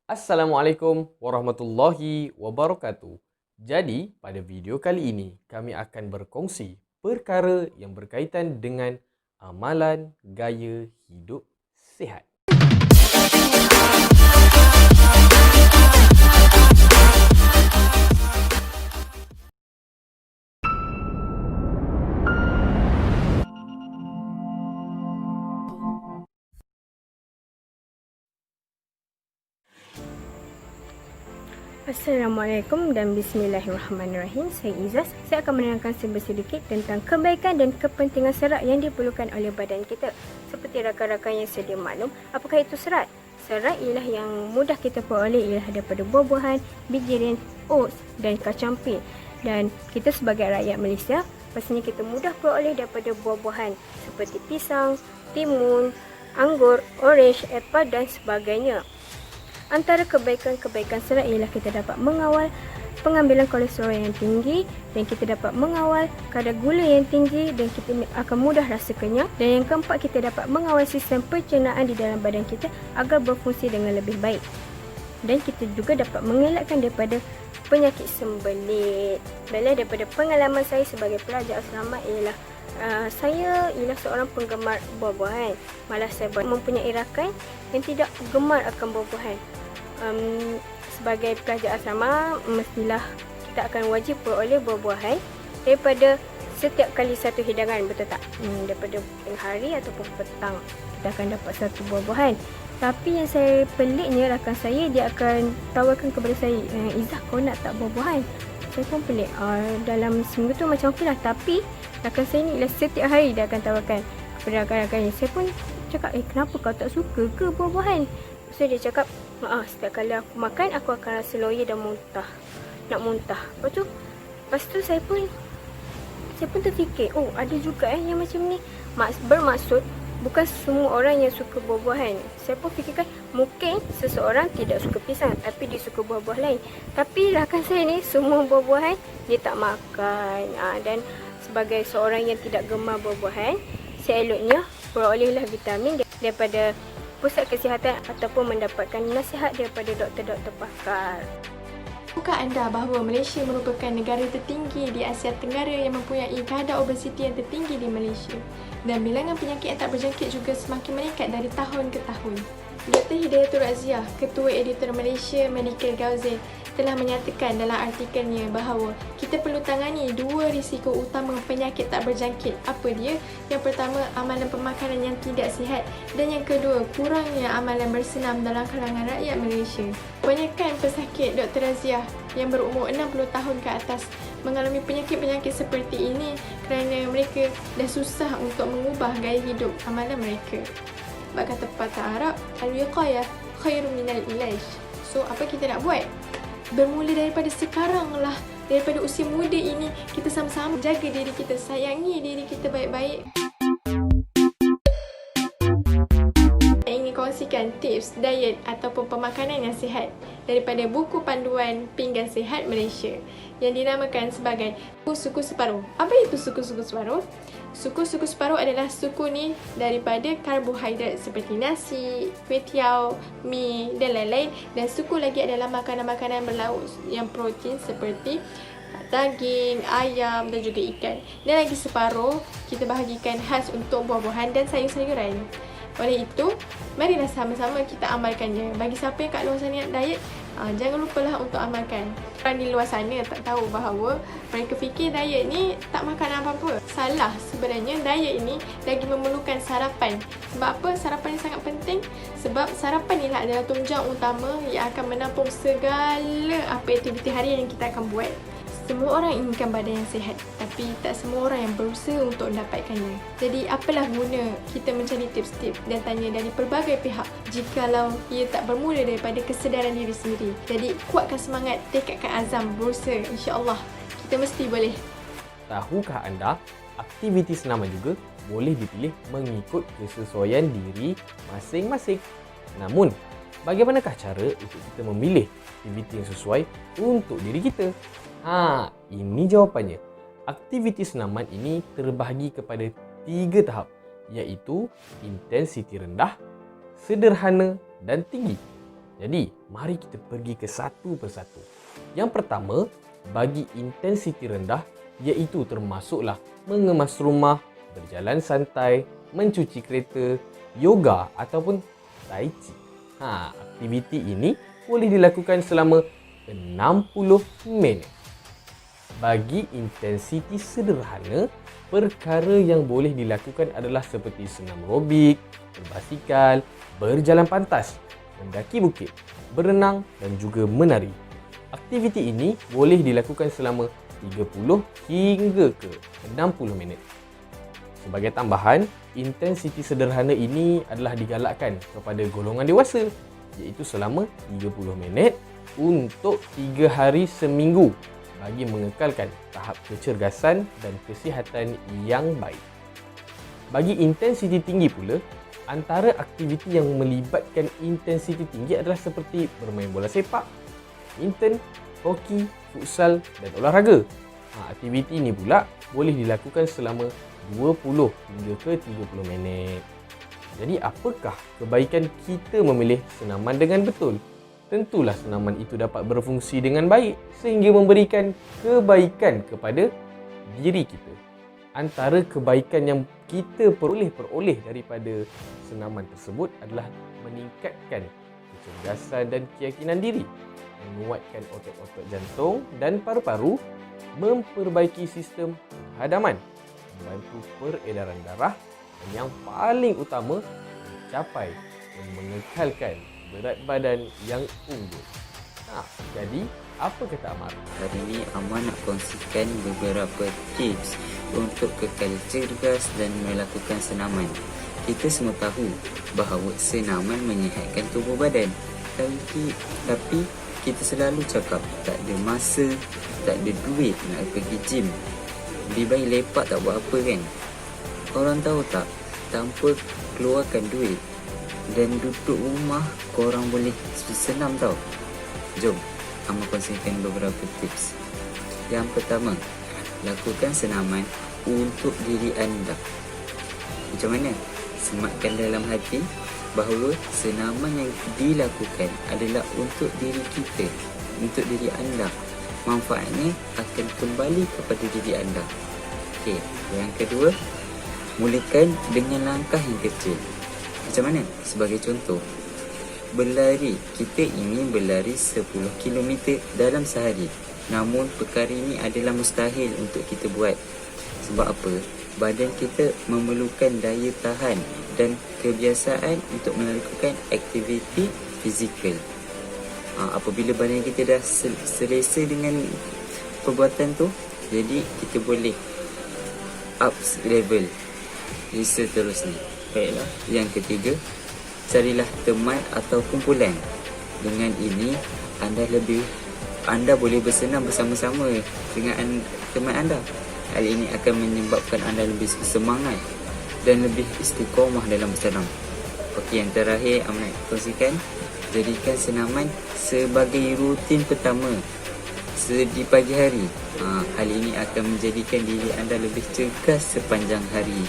Assalamualaikum warahmatullahi wabarakatuh. Jadi, pada video kali ini, kami akan berkongsi perkara yang berkaitan dengan amalan gaya hidup sihat. Assalamualaikum dan bismillahirrahmanirrahim. Saya Izzaz. Saya akan menerangkan sedikit tentang kebaikan dan kepentingan serat yang diperlukan oleh badan kita. Seperti rakan-rakan yang sedia maklum, apakah itu serat? Serat ialah yang mudah kita peroleh ialah daripada buah-buahan, bijiran, oats dan kacang pil. Dan kita sebagai rakyat Malaysia, pastinya kita mudah peroleh daripada buah-buahan seperti pisang, timun, anggur, orange, apple dan sebagainya. Antara kebaikan-kebaikan serat ialah kita dapat mengawal pengambilan kolesterol yang tinggi dan kita dapat mengawal kadar gula yang tinggi dan kita akan mudah rasa kenyang. Dan yang keempat, kita dapat mengawal sistem pencernaan di dalam badan kita agar berfungsi dengan lebih baik. Dan kita juga dapat mengelakkan daripada penyakit sembelit. Baiklah, daripada pengalaman saya sebagai pelajar asrama ialah saya ialah seorang penggemar buah-buahan. Malah saya mempunyai rakan yang tidak gemar akan buah-buahan. Sebagai pelajar asrama, mestilah kita akan wajib peroleh buah-buahan daripada setiap kali satu hidangan, betul tak? Daripada tengah hari ataupun petang kita akan dapat satu buah-buahan. Tapi yang saya peliknya, rakan saya dia akan tawarkan kepada saya, Izzah, kau nak tak buah-buahan? Saya pun pelik. Dalam seminggu tu macam okey lah. Tapi rakan saya ni ialah setiap hari dia akan tawarkan kepada rakan-rakannya. Saya pun cakap, kenapa kau tak suka ke buah-buahan? So dia cakap, setiap kali aku makan, aku akan rasa loya dan muntah. Nak muntah. Lepas tu saya pun terfikir, ada juga yang macam ni. Bermaksud, bukan semua orang yang suka buah-buahan. Saya pun fikirkan, mungkin seseorang tidak suka pisang, tapi dia suka buah-buah lain. Tapi rakan saya ni, semua buah-buahan dia tak makan. Dan sebagai seorang yang tidak gemar buah-buahan, seeloknya perolehlah vitamin daripada pusat kesihatan ataupun mendapatkan nasihat daripada doktor-doktor pakar. Tahukah anda bahawa Malaysia merupakan negara tertinggi di Asia Tenggara yang mempunyai kadar obesiti yang tertinggi di Malaysia, dan bilangan penyakit yang tak berjangkit juga semakin meningkat dari tahun ke tahun. Dr. Hidayatul Raziah, Ketua Editor Malaysia Medical Gauze, telah menyatakan dalam artikelnya bahawa kita perlu tangani dua risiko utama penyakit tak berjangkit. Apa dia? Yang pertama, amalan pemakanan yang tidak sihat, dan yang kedua, kurangnya amalan bersenam dalam kalangan rakyat Malaysia. Kebanyakan pesakit Dr. Raziah yang berumur 60 tahun ke atas mengalami penyakit-penyakit seperti ini kerana mereka dah susah untuk mengubah gaya hidup amalan mereka. Sebab kata pepatah Arab, al-wiqayah khairu minal ilaj. So, apa kita nak buat? Bermula daripada sekarang lah, daripada usia muda ini, kita sama-sama jaga diri kita, sayangi diri kita baik-baik. Saya ingin kongsikan tips diet ataupun pemakanan yang sihat daripada buku panduan pinggan sihat Malaysia yang dinamakan sebagai suku separuh. Apa itu suku-suku separuh? Suku-suku separuh adalah suku ni daripada karbohidrat seperti nasi, kuih tiaw, mi dan lain-lain. Dan suku lagi adalah makanan-makanan berlauk yang protein seperti daging, ayam dan juga ikan. Dan lagi separuh kita bahagikan khas untuk buah-buahan dan sayur-sayuran. Oleh itu, marilah sama-sama kita amalkannya. Bagi siapa yang kat luar sana nak diet, jangan lupalah untuk amalkan. Orang di luar sana tak tahu bahawa mereka fikir diet ni tak makan apa-apa. Salah, sebenarnya diet ini lagi memerlukan sarapan. Sebab apa? Sarapan ni sangat penting. Sebab sarapan ni adalah tunjang utama yang akan menampung segala apa aktiviti harian yang kita akan buat. Semua orang inginkan badan yang sihat, tapi tak semua orang yang berusaha untuk mendapatkannya. Jadi apalah guna kita mencari tips-tips dan tanya dari pelbagai pihak jikalau ia tak bermula daripada kesedaran diri sendiri. Jadi kuatkan semangat, tekadkan azam, berusaha. InsyaAllah kita mesti boleh. Tahukah anda, aktiviti senaman juga boleh dipilih mengikut kesesuaian diri masing-masing. Namun, bagaimanakah cara untuk kita memilih aktiviti yang sesuai untuk diri kita? Ini jawapannya. Aktiviti senaman ini terbahagi kepada 3 tahap, iaitu intensiti rendah, sederhana dan tinggi. Jadi, mari kita pergi ke satu persatu. Yang pertama, bagi intensiti rendah, iaitu termasuklah mengemas rumah, berjalan santai, mencuci kereta, yoga ataupun tai chi. Aktiviti ini boleh dilakukan selama 60 minit. Bagi intensiti sederhana, perkara yang boleh dilakukan adalah seperti senam aerobik, berbasikal, berjalan pantas, mendaki bukit, berenang dan juga menari. Aktiviti ini boleh dilakukan selama 30 hingga ke 60 minit. Sebagai tambahan, intensiti sederhana ini adalah digalakkan kepada golongan dewasa, iaitu selama 30 minit untuk 3 hari seminggu bagi mengekalkan tahap kecergasan dan kesihatan yang baik. Bagi intensiti tinggi pula, antara aktiviti yang melibatkan intensiti tinggi adalah seperti bermain bola sepak, badminton, hoki, futsal dan olahraga. Aktiviti ini pula boleh dilakukan selama 20 hingga ke 30 minit. Jadi apakah kebaikan kita memilih senaman dengan betul? Tentulah senaman itu dapat berfungsi dengan baik sehingga memberikan kebaikan kepada diri kita. Antara kebaikan yang kita peroleh daripada senaman tersebut adalah meningkatkan kecergasan dan keyakinan diri, menguatkan otot-otot jantung dan paru-paru, memperbaiki sistem hadaman, membantu peredaran darah dan yang paling utama mencapai dan mengekalkan berat badan yang unggul. Jadi, apa kata Amar? Hari ini Amar nak kongsikan beberapa tips untuk kekal cergas dan melakukan senaman. Kita semua tahu bahawa senaman menyihatkan tubuh badan. Tapi kita selalu cakap tak ada masa, tak ada duit nak pergi gym. Lebih baik lepak tak buat apa kan? Korang tahu tak, tanpa keluarkan duit dan duduk rumah, korang boleh senam tau. Jom, Amar kongsikan beberapa tips. Yang pertama, lakukan senaman untuk diri anda. Macam mana? Sematkan dalam hati bahawa senaman yang dilakukan adalah untuk diri kita, untuk diri anda. Manfaatnya akan kembali kepada diri anda. Okey, yang kedua, mulakan dengan langkah yang kecil. Macam mana? Sebagai contoh, berlari. Kita ingin berlari 10 km dalam sehari. Namun perkara ini adalah mustahil untuk kita buat. Sebab apa? Badan kita memerlukan daya tahan dan kebiasaan untuk melakukan aktiviti fizikal. Apabila badan kita dah selesa dengan perbuatan tu, jadi kita boleh up level seterusnya. Baiklah, yang ketiga, carilah teman atau kumpulan. Dengan ini anda boleh bersenam bersama-sama dengan teman anda. Hal ini akan menyebabkan anda lebih semangat dan lebih istiqomah dalam bersenam. Okey, yang terakhir Amar kongsikan, jadikan senaman sebagai rutin pertama di pagi hari. Hal ini akan menjadikan diri anda lebih cergas sepanjang hari.